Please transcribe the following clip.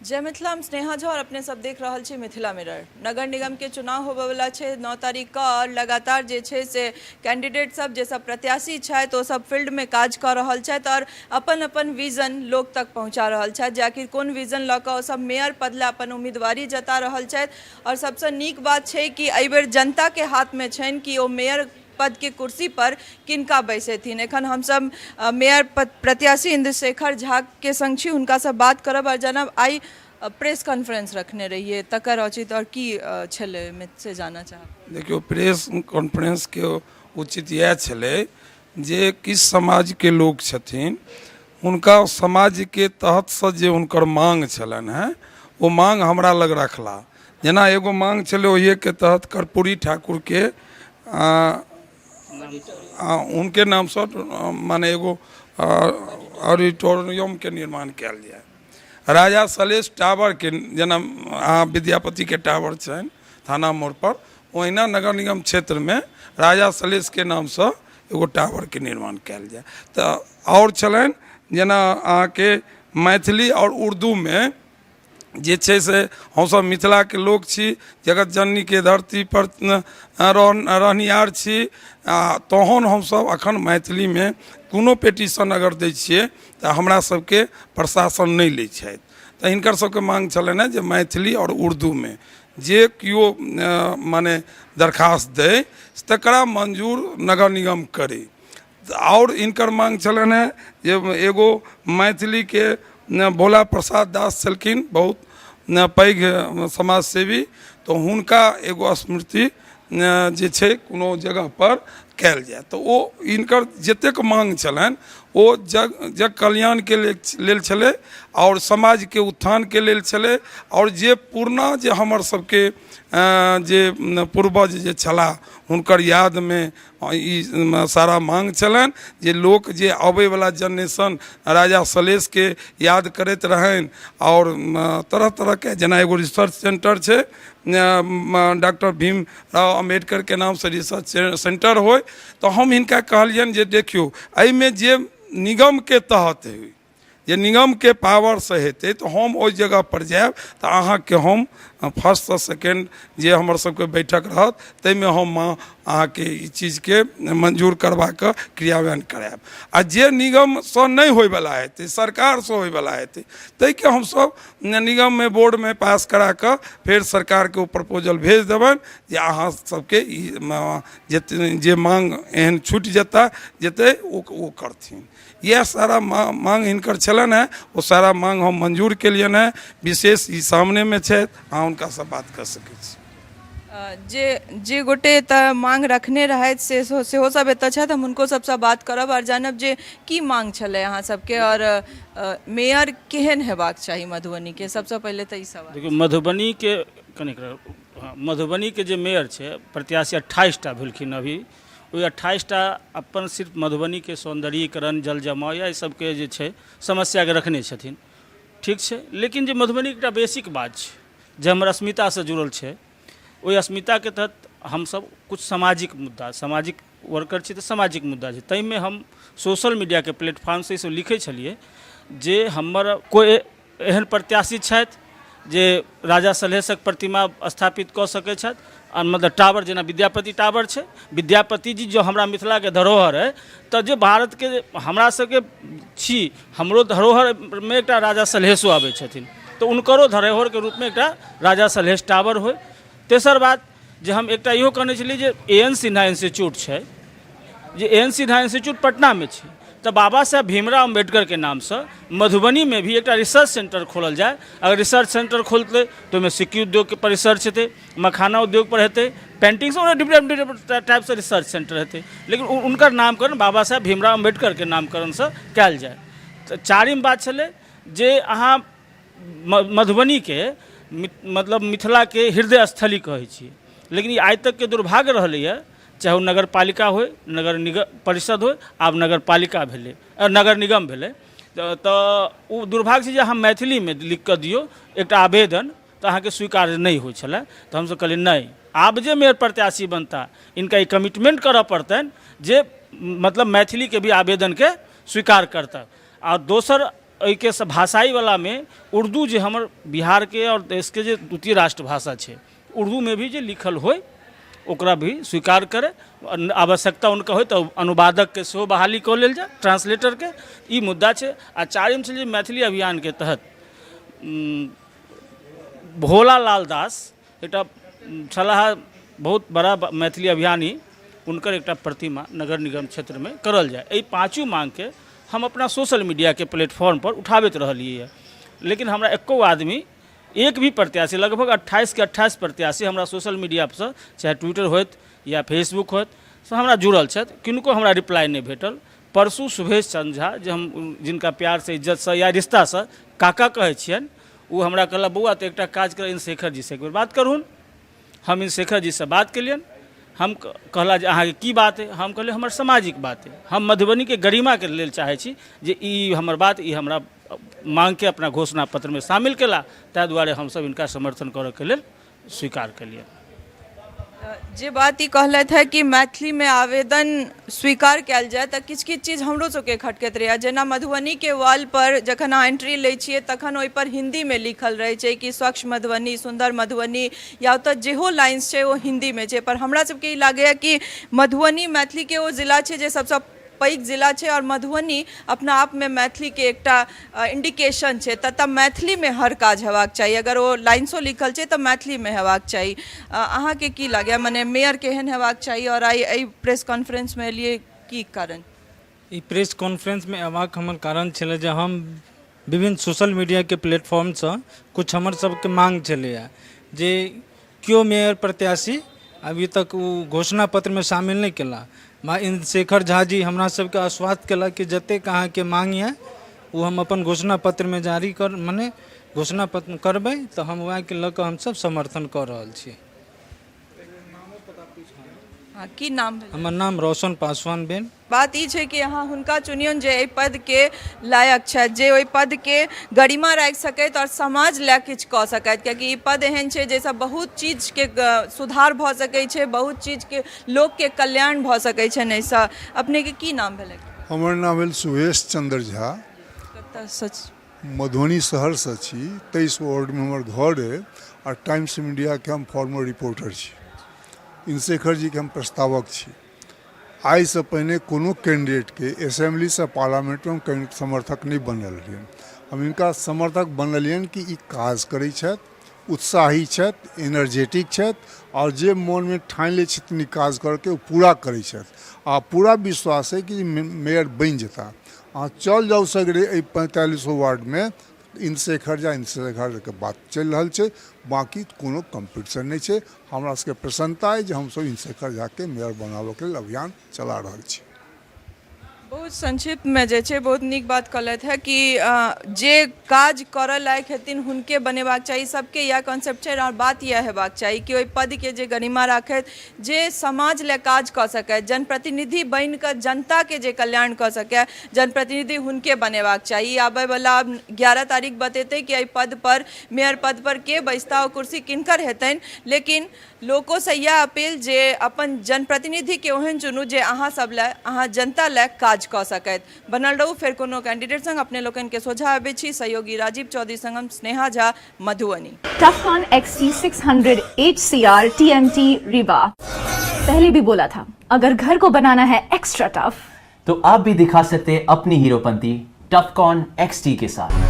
जय मिथिला, हम स्नेहा झा और अपने सब देख रहल छी मिथिला मिरर। नगर निगम के चुनाव होबे वाला छै 9 तारीख का और लगातार जे छै से कैंडिडेट सब जे सब प्रत्याशी छथि ओ सब फील्ड में काज कर रहल छथि और अपन अपन विजन लोक तक पहुंचा रहल छथि जे आखिर कोन विजन लऽ कऽ ओ सब मेयर पद ला अपन उम्मीदवारी जता रहल छथि। और सबसे नीक बात छै कि एहि बेर जनता के हाथ में छनि कि ओ मेयर पद के कुर्सी पर किनका बैसेथिन। एखन हम सब मेयर प्रत्याशी इंद्रशेखर झा के संग छी, हुनका से बात करब और जानब आई प्रेस कॉन्फ्रेंस रखने रहिए तकर औचित और की छले में से जाना चाहब। देखियो, प्रेस कॉन्फ्रेंस के उचित यह छले जे किस समाज के लोग छथिन उनका समाज के तहत से जे उनकर मांग छलन है वो मांग हमरा लग रखला। जना एगो मांग छले ओहि के तहत कर्पूरी ठाकुर के उनके नाम से माने एगो ऑडिटोरियम के निर्माण किया जाए। राजा सलेश टावर के जना विद्यापति के टावर छन थाना मोड़ पर, ओहिना नगर निगम क्षेत्र में राजा सलेश के नाम से एगो टावर के निर्माण किया जाए। तो और छलन जना के मैथिली और उर्दू में जे छै से हम सब मिथिला के लोग छी, जगत जननी के धरती पर रहनिहार छी, तहन हम सब अखन मैथिली में कोनो पेटिशन अगर दै छियै तो हमरा सबके प्रशासन नहीं लै छथि। तो हिनकर सबके मांग छलन है जे मैथिली और उर्दू में जे कियो माने दरखास्त दे तकरा मंजूर नगर निगम करे। और इनकर मांग छलन है जे एगो मैथिली के भोला प्रसाद दास छलखिन, बहुत पैघ समाज सेवी, तो हुनका एगो स्मृति जे छै कोनो जगह पर कैल जाए। तो वो इनकर जतेक मांग छलन वो जग कल्याण के लेल छले और समाज के उत्थान के लेल छले। और जे पुरना जे हमर सबके जे पूर्वज जे छला हुनकर याद में सारा मांग छलन जे लोक जे आबे वाला जनरेशन राजा सलेश के याद करते रहन। और तरह तरह के जना एगो रिसर्च सेंटर छै डॉक्टर भीमराव अम्बेडकर के नाम से रिसर्च सेंटर हो। तो हम इनका कहलियन जे देखियो एहिमे जे निगम के तहत है जे निगम के पावर से हेते तो हम ओहि जगह पर जाएब तो अहाँ के हम फर्स्ट से सेकेंड जे हमर सबके बैठक रहत तैमे हम अहाँ के ई चीज के मंजूर करवा के क्रियान्वयन कराएब। आ जे निगम से नहीं होय वाला हेते सरकार से होय वाला हेते तै के हम सब निगम में बोर्ड में पास करा के फिर सरकार के प्रपोजल भेज देबन जे अहाँ सबके जे मांग एहन छूट जेते वो करथिन। यह सारा मांग इनकर छलन है, वो सारा मांग हम मंजूर के लिए है। विशेष ई सामने में छे अहाँ उनका से बात कर सके छी। जे गोटे त मांग रखने रहत से हो सब एत छथि, हम उनको सबसे बात करब और जानब जे की मांग छले अहाँ सबके और मेयर केहन हेबाक चाहिए मधुबनी के। सबसे पहले तो ई सवाल देखियो, मधुबनी के जे मेयर छे प्रत्याशी 28 टा भेलखिन अभी। वो 28 टा अपन सिर्फ मधुबनी के सौंदर्यीकरण जल जमाव या सबके जे छै समस्या के रखने छथिन, ठीक छै। लेकिन जे मधुबनी एकटा बेसिक बात छै जे हमर अस्मिता से जुड़ल छै, ओहि अस्मिता के तहत हम सब कुछ सामाजिक मुद्दा, सामाजिक वर्कर छी तो सामाजिक मुद्दा छै, ताहिमे हम सोशल मीडिया के प्लेटफॉर्म से सब लिखे छलिए जे हमर कोई एहन प्रत्याशी छथि जे राजा सलहेशक प्रतिमा स्थापित कऽ सकै छथि। मतलब टावर जेना विद्यापति टावर छै, विद्यापति जी जो हमरा मिथिला के धरोहर है तो जे भारत के हमरा सबके छी हमरो धरोहर में एकटा राजा सलहेशो आबै छथिन, तो उनकरो धरोहर के रूप में एकटा राजा सलहेश टावर हो। तेसर बात जे हम एकटा इहो कहने छलिए जे एन सिन्हा इंस्टीट्यूट छै, J N Sinha institute Patna में छै, तो बाबा साहेब भीमराव अम्बेडकर के नाम से मधुबनी में भी एक रिसर्च सेंटर खोलल जाए। अगर रिसर्च सेंटर खोलते तो में सिक्की उद्योग पर रिसर्च हेतै, मखाना उद्योग पर हेतै, पेंटिंग से डिफरेंट टाइप से रिसर्च सेंटर हेतै, लेकिन उनकर नामकरण बाबा साहेब भीमराव अम्बेडकर के नामकरण से कयल जाए। तो चारिम बात छलै जे अहाँ मधुबनी के मतलब मिथिला के हृदय स्थली कहै छियै, लेकिन ई आइ तक के दुर्भाग्य रहलैए, चाहे वो नगर पालिका हो, नगर निगम परिषद हो, आब नगर पालिका भेले, नगर निगम भेले, तो वो दुर्भाग्य जे हम मैथिली में लिख कर दियो एक आवेदन तो अहाँ के स्वीकार नहीं हो छला। तो हमसे कहलिए नहीं, आब जे मेयर प्रत्याशी बनता इनका ये कमिटमेंट करऽ पड़तन जे मतलब मैथिली के भी आवेदन के स्वीकार करता। और दोसर एहिके से भाषाई वाला में उर्दू जे हमर बिहार के और देश के जे द्वितीय राष्ट्रभाषा छै, उर्दू में भी जे लिखल होय ओकरा भी स्वीकार करे, आवश्यकता उनका होय तो अनुवादक के सेहो बहाली कऽ लेल जाय, ट्रांसलेटर के, ई मुद्दा छै। आ चारिम छै जे मैथिली अभियान के तहत भोला लाल दास एकटा छलाह बहुत बड़ा मैथिली अभियानी, उनकर एकटा प्रतिमा नगर निगम क्षेत्र में करल जाए। एहि पाँचों मांग के हम अपना सोशल मीडिया के प्लेटफॉर्म पर उठाबैत रहलिए है, लेकिन हमरा एको आदमी, एक भी प्रत्याशी, लगभग 28 के 28 प्रत्याशी हमरा सोशल मीडिया पर, चाहे ट्विटर होत या फेसबुक होत, से हमरा जुड़ल छथि, किनको हमरा रिप्लाई नहीं भेटल। परसू सुभेश चंद्र झा, जे हम जिनका प्यार से, इज्जत से या रिश्ता से काका कहै छियनि, वो हमरा कहला बौआ तो एक काज कर, इन शेखर जी से एक बेर बात करूँ। हम इन शेखर जी से बात कलियन, हम कहला जे अहाँके की बात है, हम कहलिए हमर सामाजिक बात है, हम मधुबनी के गरिमा के लेल चाहै छी जे ई हमर बात, ई हमरा मांग के अपना घोषणा पत्र में शामिल केला, ताहि दुआरे हम सब इनका समर्थन करऽ के लेल स्वीकार कलिए। जे बात ई कहलथि है कि मैथिली में आवेदन स्वीकार कयल जाए, तऽ किछु किछु चीज हमरो सबके खटकैत रहैए। जेना मधुबनी के वॉल पर जखन अहाँ एंट्री लै छियै तखन ओहि पर हिंदी में लिखल रहै छै कि स्वच्छ मधुबनी, सुंदर मधुबनी, या ओतऽ जेहो लाइन्स छै ओ हिंदी में छै। पर हमरा सबके ई लागैए कि मधुबनी मैथिली के ओ जिला छै जे सबसँ पैघ जिला छै, और मधुबनी अपना आप में मैथिली के एकटा इंडिकेशन छै। तब मैथिली में हर काज हेबाक चाही, अगर वो लाइन्सो लिखल छै तऽ मैथिली में हेबाक चाही। अहाँके की लागैए, मने मेयर केहन हेबाक चाही, और आई प्रेस कॉन्फ्रेंस में एलिए की कारण? ई प्रेस कॉन्फ्रेंस में अयबाक हमर कारण छलै जे हम विभिन्न सोशल मीडिया के प्लेटफॉर्म से कुछ हमर सबके मांग छलैए जे क्यों मेयर प्रत्याशी अभी तक वो घोषणा पत्र में शामिल नहीं केला। इन शेखर झा जी हमरा सबके आश्वस्त केला कि जतेक अहाँके मांग है वो हम अपन घोषणा पत्र में जारी कर, मने घोषणा पत्र करबै तो हम वहाँ के लऽ कऽ हमसब समर्थन कर रहल छी। की नाम? हमर नाम रोशन पासवान बेन। बात ई छै कि अहाँ हुनका चुनियौन जे एहि पद के लायक छथि, जे ओहि पद के गरिमा राखि सकैत और समाज लए किछु कऽ सकैत, कियाकि ई पद एहन छै जाहिसँ बहुत चीज के सुधार भऽ सकै छै, बहुत चीज के लोक के कल्याण भऽ सकै छै। एहिसँ अपने के की नाम भेलै? हमर नाम भेल सुभेश चंद्र झा, मधुबनी शहर से छी, 23 वार्ड में हमर घर है, और टाइम्स मीडिया के हम फॉर्मर रिपोर्टर छी। इन शेखर जी के हम प्रस्तावक छी। आई से पहले कोनो कैंडिडेट के असेंबली से पार्लियामेंट में हम समर्थक नहीं बनल रहिए। हम इनका समर्थक बनलियन कि ई काज करै छथि, उत्साही छथि, एनर्जेटिक छथि, और जे मन में ठानि लै छथिन ई काज करके वो पूरा करै छथि। आ पूरा विश्वास है कि मेयर बनि जेता। अहाँ चल जाउ सगरे 45 वार्ड में इन शेखर के बात चल रहा है, बाकी कोनो कंपटीशन नहीं है। हमरा सबके प्रसन्नता है जो हम सब इन शेखर झा के मेयर बनाबे के अभियान चला रहा है। बहुत संक्षिप्त में जे छै बहुत नीक बात कहलथि है कि जे काज करऽ लायक हेथिन हुनके बनेबाक चाही, सबके यह कॉन्सेप्ट छै। और बात यह हेबाक चाही कि ओहि पद के जे गरिमा राखैत, जे समाज ले काज कऽ सकै, जनप्रतिनिधि बनि कऽ जनता के जे कल्याण कऽ सकै, जनप्रतिनिधि हुनके बनेबाक चाही। आबै वाला 11 तारीख बतेतै कि एहि पद पर, मेयर पद पर के बैसता, ओ कुर्सी किनकर हेतनि। लेकिन लोको से यह अपील जे अपन जनप्रतिनिधि के ओहन चुनू जे अहाँ सब ले, अहाँ जनता ले काज कऽ सकैत। बनल रहू, फेर कोनो कैंडिडेट संग अपने लोकन के सोझा आबै छी। सहयोगी राजीव चौधरी संग हम Sneha Jha, Madhubani. टफकॉन XT 600 HCR TMT Rewa. पहले भी बोला था, अगर घर को बनाना है एक्स्ट्रा टफ, तो आप भी दिखा सकते हैं अपनी हीरोपंती टफकॉन XT के साथ।